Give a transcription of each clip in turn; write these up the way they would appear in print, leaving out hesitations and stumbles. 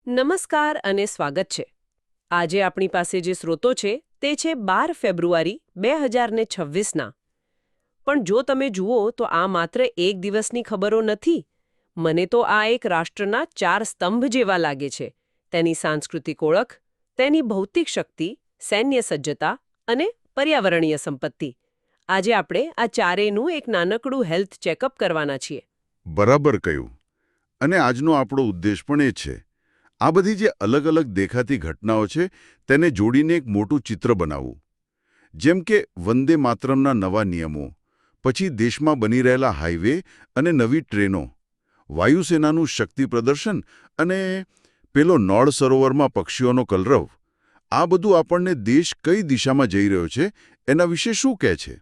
નમસ્કાર અને સ્વાગત છે. આજે આપણી પાસે જે સ્રોતો છે તે છે 12 ફેબ્રુઆરી 2026ના. પણ જો તમે જુઓ તો આ માત્ર એક દિવસની ખબરો નથી. મને તો આ એક રાષ્ટ્રના 4 સ્તંભ જેવા લાગે છે. તેની સાંસ્કૃતિક ઓળખ, તેની ભૌતિક શક્તિ, સૈન્ય સજ્જતા અને પર્યાવરણીય સંપત્તિ. આજે આપણે આ ચારેયનું એક નાનકડું હેલ્થ ચેકઅપ કરવાના છીએ. બરાબર કહ્યું. અને આજનો આપણો ઉદ્દેશ પણ એ છે. આ બધી જે અલગ અલગ દેખાતી ઘટનાઓ છે તેને જોડીને એક મોટું ચિત્ર બનાવવું. જેમ કે વંદે માતરમના નવા નિયમો, પછી દેશમાં બની રહેલા હાઈવે અને નવી ટ્રેનો, વાયુસેનાનું શક્તિ પ્રદર્શન અને પેલો નળ સરોવરમાં પક્ષીઓનો કલરવ. આ બધું આપણને દેશ કઈ દિશામાં જઈ રહ્યો છે એના વિશે શું કહે છે?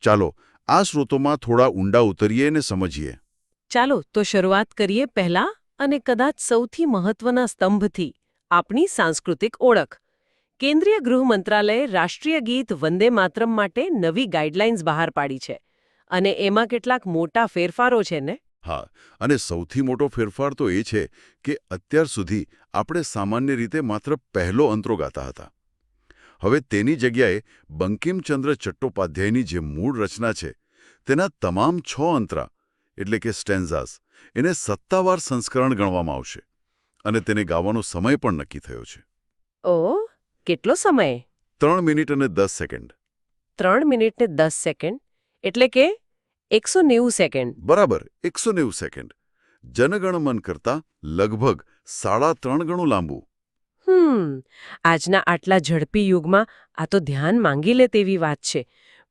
ચાલો આ સ્રોતોમાં થોડા ઊંડા ઉતરીએ અને સમજીએ. ચાલો તો શરૂઆત કરીએ પહેલા અને કદાચ સૌથી મહત્વના સ્તંભથી, આપણી સાંસ્કૃતિક ઓળખ. કેન્દ્રીય ગૃહ મંત્રાલયે રાષ્ટ્રીય ગીત વંદે માતરમ માટે નવી ગાઈડલાઇન્સ બહાર પાડી છે. અને એમાં કેટલાક મોટા ફેરફારો છે ને? હા, અને સૌથી મોટો ફેરફાર તો એ છે કે અત્યાર સુધી આપણે સામાન્ય રીતે માત્ર પહેલો અંતરો ગાતા હતા. હવે તેની જગ્યાએ બંકિમચંદ્ર ચટ્ટોપાધ્યાયની જે મૂળ રચના છે તેના તમામ 6 અંતરા એટલે કે સ્ટેન્ઝાસ એને સત્તાવાર સંસ્કરણ ગણવામાં આવશે. અને તેને ગાવાનો સમય પણ નક્કી થયો છે. ઓહ, કેટલો સમય? 3 મિનિટ અને 10 સેકન્ડ. 3 મિનિટ ને 10 સેકન્ડ એટલે કે 190 સેકન્ડ. બરાબર, 190 સેકન્ડ. જનગણમન કરતાં લગભગ 3.5 ગણું લાંબુ. આજના આટલા ઝડપી યુગમાં આ તો ધ્યાન માંગી લે તેવી વાત છે.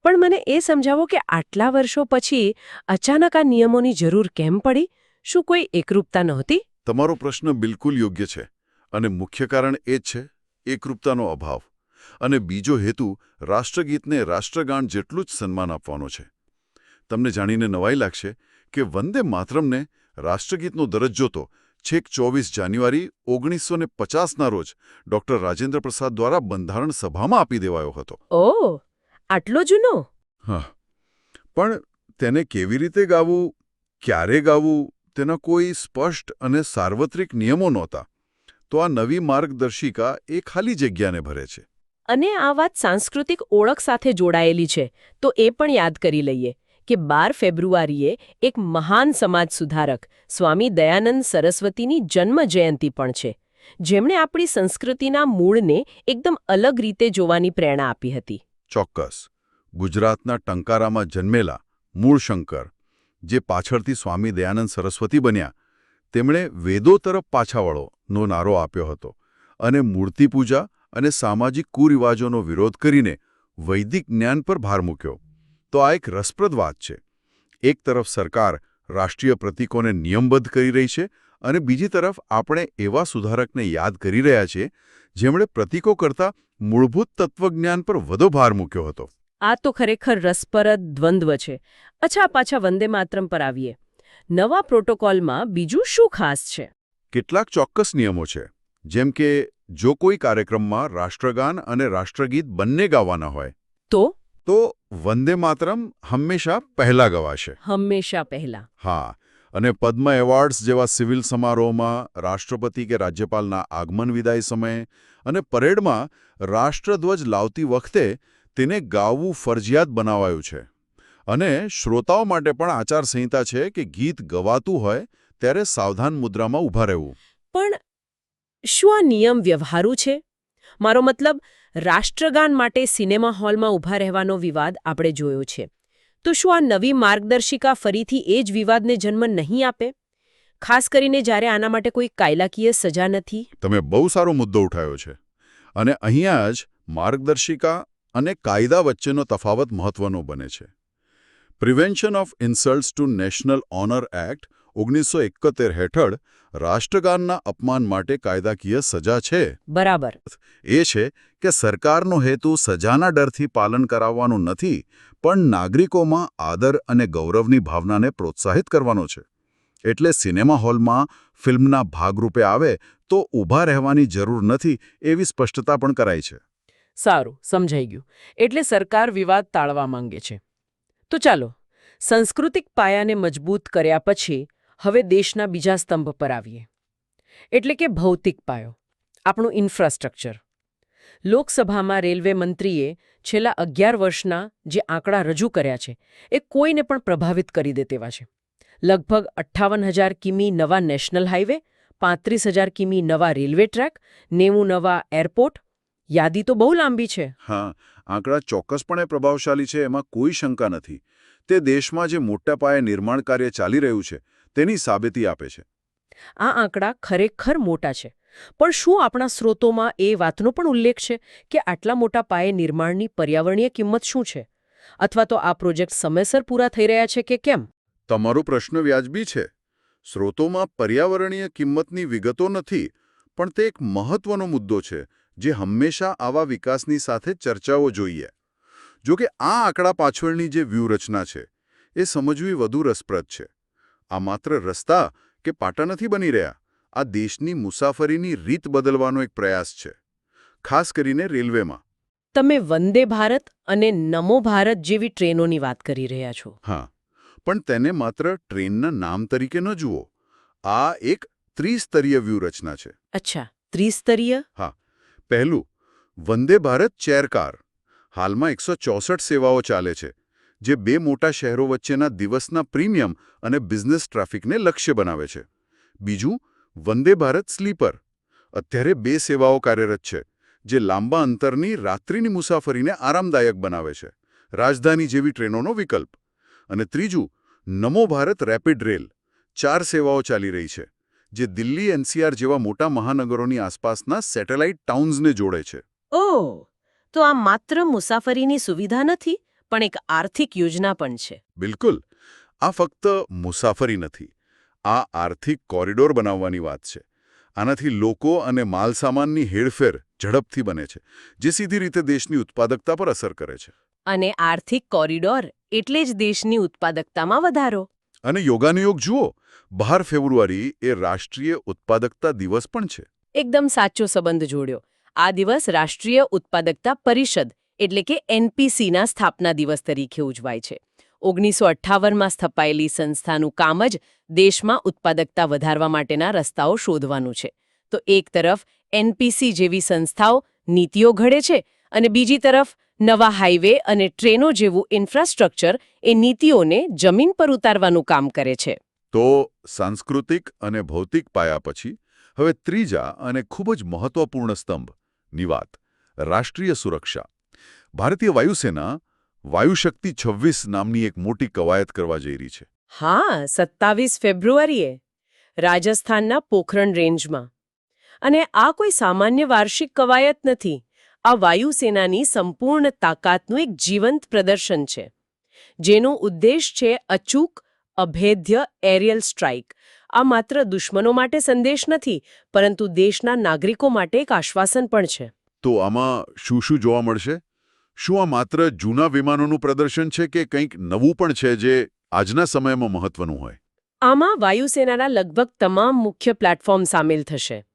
પણ મને એ સમજાવો કે આટલા વર્ષો પછી અચાનક આ નિયમોની જરૂર કેમ પડી? શું કોઈ એકરૂપતા નહોતી? તમારો પ્રશ્ન બિલકુલ યોગ્ય છે. અને મુખ્ય કારણ એ જ છે એકરૂપતાનો અભાવ. અને બીજો હેતુ રાષ્ટ્રગીતને રાષ્ટ્રગાન જેટલું જ સન્માન આપવાનો છે. તમને જાણીને નવાઈ લાગશે કે વંદે માતરમને રાષ્ટ્રગીતનો દરજ્જો તો છેક 24 જાન્યુઆરી 1950ના રોજ ડૉક્ટર રાજેન્દ્ર પ્રસાદ દ્વારા બંધારણ સભામાં આપી દેવાયો હતો. ઓહ, આટલો જૂનો? હા, પણ તેને કેવી રીતે ગાવું, ક્યારે ગાવું, તેના કોઈ સ્પષ્ટ અને સાર્વત્રિક નિયમો નહોતા. તો આ નવી માર્ગદર્શિકા એ ખાલી જગ્યાને ભરે છે. અને આ વાત સાંસ્કૃતિક ઓળખ સાથે જોડાયેલી છે, તો એ પણ યાદ કરી લઈએ કે 12 ફેબ્રુઆરીએ એક મહાન સમાજ સુધારક સ્વામી દયાનંદ સરસ્વતીની જન્મ જયંતિ પણ છે, જેમણે આપણી સંસ્કૃતિના મૂળને એકદમ અલગ રીતે જોવાની પ્રેરણા આપી હતી. ચોક્કસ. ગુજરાતના ટંકારામાં જન્મેલા મૂળશંકર, જે પાછળથી સ્વામી દયાનંદ સરસ્વતી બન્યા, તેમણે વેદો તરફ પાછા વળોનો નારો આપ્યો હતો અને મૂર્તિપૂજા અને સામાજિક કુરિવાજોનો વિરોધ કરીને વૈદિક જ્ઞાન પર ભાર મૂક્યો. તો આ એક રસપ્રદ વાત છે. એક તરફ સરકાર રાષ્ટ્રીય પ્રતીકોને નિયમબદ્ધ કરી રહી છે અને બીજી તરફ આપણે એવા સુધારકને યાદ કરી રહ્યા છીએ જેમણે પ્રતીકો કરતાં મૂળભૂત તત્વજ્ઞાન પર વધુ ભાર મૂક્યો હતો. આ તો ખરેખર રસપ્રદ દ્વંદ્વ છે. અચ્છા, પાછા વંદે માતરમ પર આવીએ. નવા પ્રોટોકોલમાં બીજું શું ખાસ છે? કેટલાક ચોક્કસ નિયમો છે. જેમ કે જો કોઈ કાર્યક્રમમાં રાષ્ટ્રગાન અને રાષ્ટ્રગીત બંને ગાવાના હોય તો વંદે માતરમ હંમેશા પહેલા ગવાશે. હંમેશા પહેલા? હા. અને પદ્મ એવોર્ડ્સ જેવા સિવિલ સમારોહમાં રાષ્ટ્રપતિ કે રાજ્યપાલના આગમન વિદાય સમયે અને પરેડમાં રાષ્ટ્રધ્વજ લાવતી વખતે તેને ગાવું ફરજિયાત બનાવાયું છે. અને શ્રોતાઓ માટે પણ આચારસંહિતા છે કે ગીત ગવાતું હોય ત્યારે સાવધાન મુદ્રામાં ઊભા રહેવું. પણ શું આ નિયમ વ્યવહારુ છે? મારો મતલબ, રાષ્ટ્રગાન માટે સિનેમા હોલમાં ઊભા રહેવાનો વિવાદ આપણે જોયો છે. તો શું આ નવી માર્ગદર્શિકા ફરીથી એ જ વિવાદને જન્મ નહીં આપે? ખાસ કરીને જ્યારે આના માટે કોઈ કાયદાકીય સજા નથી. તમે બહુ સારો મુદ્દો ઉઠાવ્યો છે. અને અહીંયા જ માર્ગદર્શિકા અને કાયદા વચ્ચેનો તફાવત મહત્વનો બને છે. Prevention of insults to national honour act 1971 હેઠળ રાષ્ટ્રગાનના અપમાન માટે કાયદાકીય સજા છે. બરાબર. એ છે કે સરકારનો હેતુ સજાના ડરથી પાલન કરાવવાનો નથી, પણ નાગરિકોમાં આદર અને ગૌરવની ભાવનાને પ્રોત્સાહિત કરવાનો છે. એટલે સિનેમા હોલમાં ફિલ્મના ભાગરૂપે આવે તો ઊભા રહેવાની જરૂર નથી એવી સ્પષ્ટતા પણ કરાઈ છે. સારું, સમજાઈ ગયું. એટલે સરકાર વિવાદ ટાળવા માંગે છે. તો ચાલો, સાંસ્કૃતિક પાયાને મજબૂત કર્યા પછી હવે દેશના બીજા સ્તંભ પર આવીએ. એટલે કે ભૌતિક પાયો, આપણું ઇન્ફ્રાસ્ટ્રક્ચર. લોકસભામાં રેલવે મંત્રીએ છેલ્લા 11 વર્ષના જે આંકડા રજૂ કર્યા છે એ કોઈને પણ પ્રભાવિત કરી દે તેવા છે. લગભગ 58,000 કિમી નવા નેશનલ હાઈવે, 35,000 કિમી નવા રેલવે ટ્રેક, 90 નવા એરપોર્ટ. યાદી તો બહુ લાંબી છે. હા, આંકડા ચોક્કસપણે પ્રભાવશાળી છે, એમાં કોઈ શંકા નથી. તે દેશમાં જે મોટા પાયે નિર્માણ કાર્ય ચાલી રહ્યું છે તેની સાબિતી આપે છે. આ આંકડા ખરેખર મોટા છે. પણ શું આપણા સ્રોતોમાં એ વાતનો પણ ઉલ્લેખ છે કે આટલા મોટા પાયે નિર્માણની પર્યાવરણીય કિંમત શું છે? અથવા તો આ પ્રોજેક્ટ સમયસર પૂરા થઈ રહ્યા છે કે કેમ? તમારો પ્રશ્ન વ્યાજબી છે. સ્રોતોમાં પર્યાવરણીય કિંમતની વિગતો નથી, પણ તે એક મહત્વનો મુદ્દો છે જે હંમેશા આવા વિકાસની સાથે ચર્ચાઓ જોઈએ. જો કે આ આંકડા પાછળની જે વ્યૂહરચના છે એ સમજવી વધુ રસપ્રદ છે. આ માત્ર રસ્તા કે પાટા નથી બની રહ્યા, આ દેશની મુસાફરીની રીત બદલવાનો એક પ્રયાસ છે, ખાસ કરીને રેલવેમાં. તમે વંદે ભારત અને નમો ભારત જેવી ટ્રેનોની વાત કરી રહ્યા છો. હા, પણ તેને માત્ર ટ્રેનના નામ તરીકે ન જુઓ. આ એક ત્રિસ્તરીય વ્યૂહરચના છે. અચ્છા, ત્રિસ્તરીય? હા. પહેલું, વંદે ભારત ચેરકાર. હાલમાં 164 સેવાઓ ચાલે છે, જે 2 મોટા શહેરો વચ્ચેના દિવસના પ્રીમિયમ અને બિઝનેસ ટ્રાફિકને લક્ષ્ય બનાવે છે. બીજું, વંદે ભારત સ્લીપર. અત્યારે 2 સેવાઓ કાર્યરત છે, જે લાંબા અંતરની રાત્રિની મુસાફરીને આરામદાયક બનાવે છે, રાજધાની જેવી ટ્રેનોનો વિકલ્પ. અને ત્રીજું, નમો ભારત રેપિડ રેલ. 4 સેવાઓ ચાલી રહી છે, જે દિલ્હી એનસીઆર જેવા મોટા મહાનગરોની આસપાસના સેટેલાઇટ ટાઉન્સને જોડે છે. ઓહ, તો આ માત્ર મુસાફરીની સુવિધા નથી, પણ એક આર્થિક યોજના પણ છે. બિલકુલ. આ ફક્ત મુસાફરી નથી, આ આર્થિક કોરિડોર બનાવવાની વાત છે. આનાથી લોકો અને માલસામાનની હેરફેર ઝડપથી બને છે, જે સીધી રીતે દેશની ઉત્પાદકતા પર અસર કરે છે. અને આર્થિક કોરિડોર એટલે જ દેશની ઉત્પાદકતામાં વધારો. અને યોગાનુયોગ જુઓ, 12 ફેબ્રુઆરી એ રાષ્ટ્રીય ઉત્પાદકતા દિવસ પણ છે. એકદમ સાચો સંબંધ જોડ્યો. આ દિવસ રાષ્ટ્રીય ઉત્પાદકતા પરિષદ એટલે કે એનપીસીના સ્થાપના દિવસ તરીકે ઉજવાય છે. 1958માં સ્થપાયેલી સંસ્થાનું કામ જ દેશમાં ઉત્પાદકતા વધારવા માટેના રસ્તાઓ શોધવાનું છે. તો એક તરફ એનપીસી જેવી સંસ્થાઓ નીતિઓ ઘડે છે અને બીજી તરફ નવા હાઈવે અને ટ્રેનો જેવું ઇન્ફ્રાસ્ટ્રક્ચર એ નીતિઓને જમીન પર ઉતારવાનું કામ કરે છે. તો સાંસ્કૃતિક અને ભૌતિક પાયા પછી હવે ત્રીજા અને ખૂબ જ મહત્વપૂર્ણ સ્તંભની વાત, રાષ્ટ્રીય સુરક્ષા. ભારતીય વાયુસેના વાયુશક્તિ 26 નામની એક મોટી કવાયત કરવા જઈ રહી છે. હા, 27 ફેબ્રુઆરીએ રાજસ્થાનના પોખરણ રેન્જમાં. અને આ કોઈ સામાન્ય વાર્ષિક કવાયત નથી. આ વાયુસેનાની સંપૂર્ણ તાકાતનું એક જીવંત પ્રદર્શન છે, જેનો ઉદ્દેશ છે અચૂક, અભેદ્ય એરિયલ સ્ટ્રાઇક. આ માત્ર દુશ્મનો માટે સંદેશ નથી, પરંતુ દેશના નાગરિકો માટે એક આશ્વાસન પણ છે. તો આમાં શું શું જોવા મળશે? શું આ માત્ર જૂના વિમાનોનું પ્રદર્શન છે કે કંઈક નવું પણ છે જે આજના સમયમાં મહત્વનું હોય? આમાં વાયુસેનાના લગભગ તમામ મુખ્ય પ્લેટફોર્મ સામેલ થશે.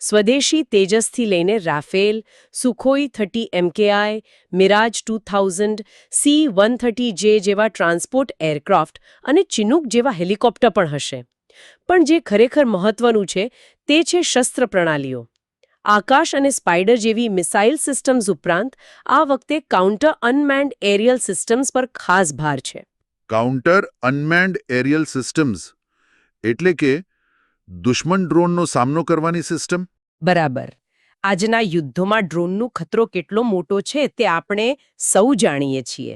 સ્વદેશી તેજસથી લઈને Rafale, Sukhoi 30 MKI, Miraj 2000, C-130J જેવા ટ્રાન્સપોર્ટ એરક્રાફ્ટ અને ચિનૂક જેવા હેલિકોપ્ટર પણ હશે. પણ જે ખરેખર મહત્વનું છે તે છે શસ્ત્ર પ્રણાલીઓ. આકાશ અને સ્પાઇડર જેવી મિસાઇલ સિસ્ટમ્સ ઉપરાંત આ વખતે કાઉન્ટર અનમેન્ડ એરિયલ સિસ્ટમ્સ પર ખાસ ભાર છે. કાઉન્ટર અનમેન્ડ એરિયલ સિસ્ટમ્સ એટલે કે દુશ્મન ડ્રોનનો સામનો કરવાની સિસ્ટમ? બરાબર. આજના યુદ્ધોમાં ડ્રોનનો ખતરો કેટલો મોટો છે તે આપણે સૌ જાણીએ છીએ.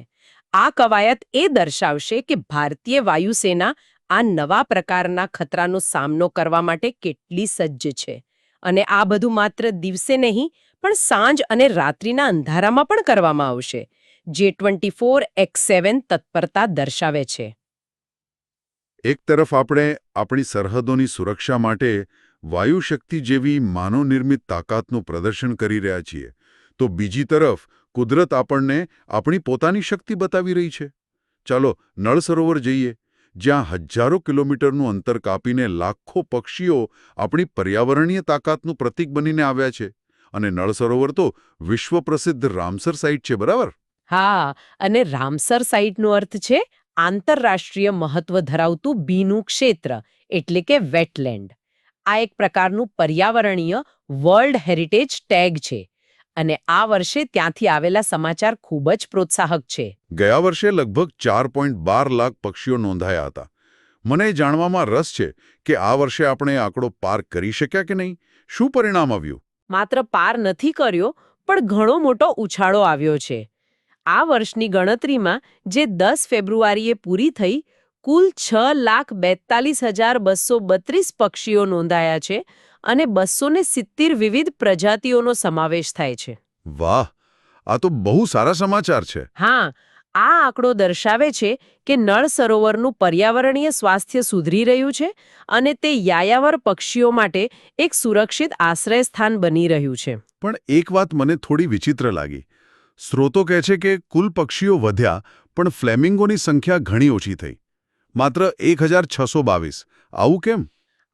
આ કવાયત એ દર્શાવશે કે ભારતીય વાયુસેના આ નવા પ્રકારના ખતરાનો સામનો કરવા માટે કેટલી સજ્જ છે. અને આ બધું માત્ર દિવસે નહીં, પણ સાંજ અને રાત્રિના અંધારામાં પણ કરવામાં આવશે, જે 24x7 તત્પરતા દર્શાવે છે. એક તરફ આપણે આપણી સરહદોની સુરક્ષા માટે વાયુશક્તિ જેવી માનવનિર્મિત તાકાતનું પ્રદર્શન કરી રહ્યા છીએ, તો બીજી તરફ કુદરત આપણને આપણી પોતાની શક્તિ બતાવી રહી છે. ચાલો નળ સરોવર જઈએ, જ્યાં હજારો કિલોમીટરનું અંતર કાપીને લાખો પક્ષીઓ આપણી પર્યાવરણીય તાકાતનું પ્રતીક બનીને આવ્યા છે. અને નળ સરોવર તો વિશ્વ પ્રસિદ્ધ રામસર સાઇટ છે, બરાબર? હા, અને રામસર સાઇટનો અર્થ છે આંતરરાષ્ટ્રીય મહત્વ ધરાવતું બીનું ક્ષેત્ર, એટલે કે વેટલેન્ડ. આ એક પ્રકારનું પર્યાવરણીય વર્લ્ડ હેરિટેજ ટેગ છે અને આ વર્ષે ત્યાંથી આવેલા સમાચાર ખૂબ જ પ્રોત્સાહક છે. ગયા વર્ષે લગભગ 4.12 લાખ પક્ષીઓ નોંધાયા હતા. મને એ જાણવામાં રસ છે કે આ વર્ષે આપણે આંકડો પાર કરી શક્યા કે નહીં. શું પરિણામ આવ્યું? માત્ર પાર નથી કર્યો, પણ ઘણો મોટો ઉછાળો આવ્યો છે. આ વર્ષની ગણતરીમાં જે 10 ફેબ્રુઆરીએ પૂરી થઈ, કુલ 6,42,232 પક્ષીઓ નોંધાયા છે અને 270 વિવિધ પ્રજાતિઓનો સમાવેશ થાય છે. વાહ, આ તો બહુ સારા સમાચાર છે. હા, આ આંકડો દર્શાવે છે કે નળ સરોવરનું પર્યાવરણીય સ્વાસ્થ્ય સુધરી રહ્યું છે અને તે યાયાવર પક્ષીઓ માટે એક સુરક્ષિત આશ્રય સ્થાન બની રહ્યું છે. પણ એક વાત મને થોડી વિચિત્ર લાગી. સ્રોતો કહે છે કે કુલ પક્ષીઓ વધ્યા, પણ ફ્લેમિંગોની સંખ્યા ઘણી ઓછી થઈ. માત્ર 1,622. આવું કેમ?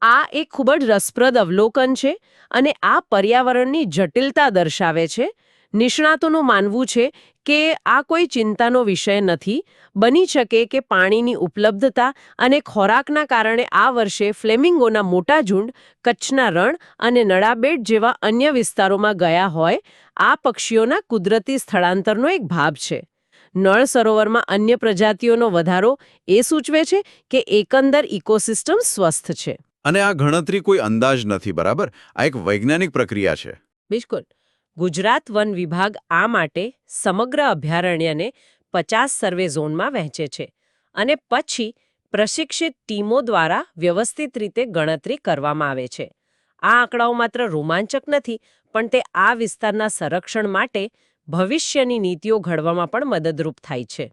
આ એક ખૂબ જ રસપ્રદ અવલોકન છે અને આ પર્યાવરણની જટિલતા દર્શાવે છે. નિષ્ણાતોનું માનવું છે કે આ કોઈ ચિંતાનો વિષય નથી. બની શકે કે પાણીની ઉપલબ્ધતા અને ખોરાકના કારણે આ વર્ષે ફ્લેમિંગોના મોટા ઝુંડ કચ્છના રણ અને નળાબેટ જેવા અન્ય વિસ્તારોમાં ગયા હોય. આ પક્ષીઓના કુદરતી સ્થળાંતરનો એક ભાગ છે. નળ સરોવરમાં અન્ય પ્રજાતિઓનો વધારો એ સૂચવે છે કે એકંદર ઇકોસિસ્ટમ સ્વસ્થ છે. અને આ ગણતરી કોઈ અંદાજ નથી, બરાબર? આ એક વૈજ્ઞાનિક પ્રક્રિયા છે. બિલકુલ. ગુજરાત વન વિભાગ આ માટે સમગ્ર અભયારણ્યને 50 સર્વે ઝોનમાં વહેંચે છે અને પછી પ્રશિક્ષિત ટીમો દ્વારા વ્યવસ્થિત રીતે ગણતરી કરવામાં આવે છે. આ આંકડાઓ માત્ર રોમાંચક નથી, પણ તે આ વિસ્તારના સંરક્ષણ માટે ભવિષ્યની નીતિઓ ઘડવામાં પણ મદદરૂપ થાય છે.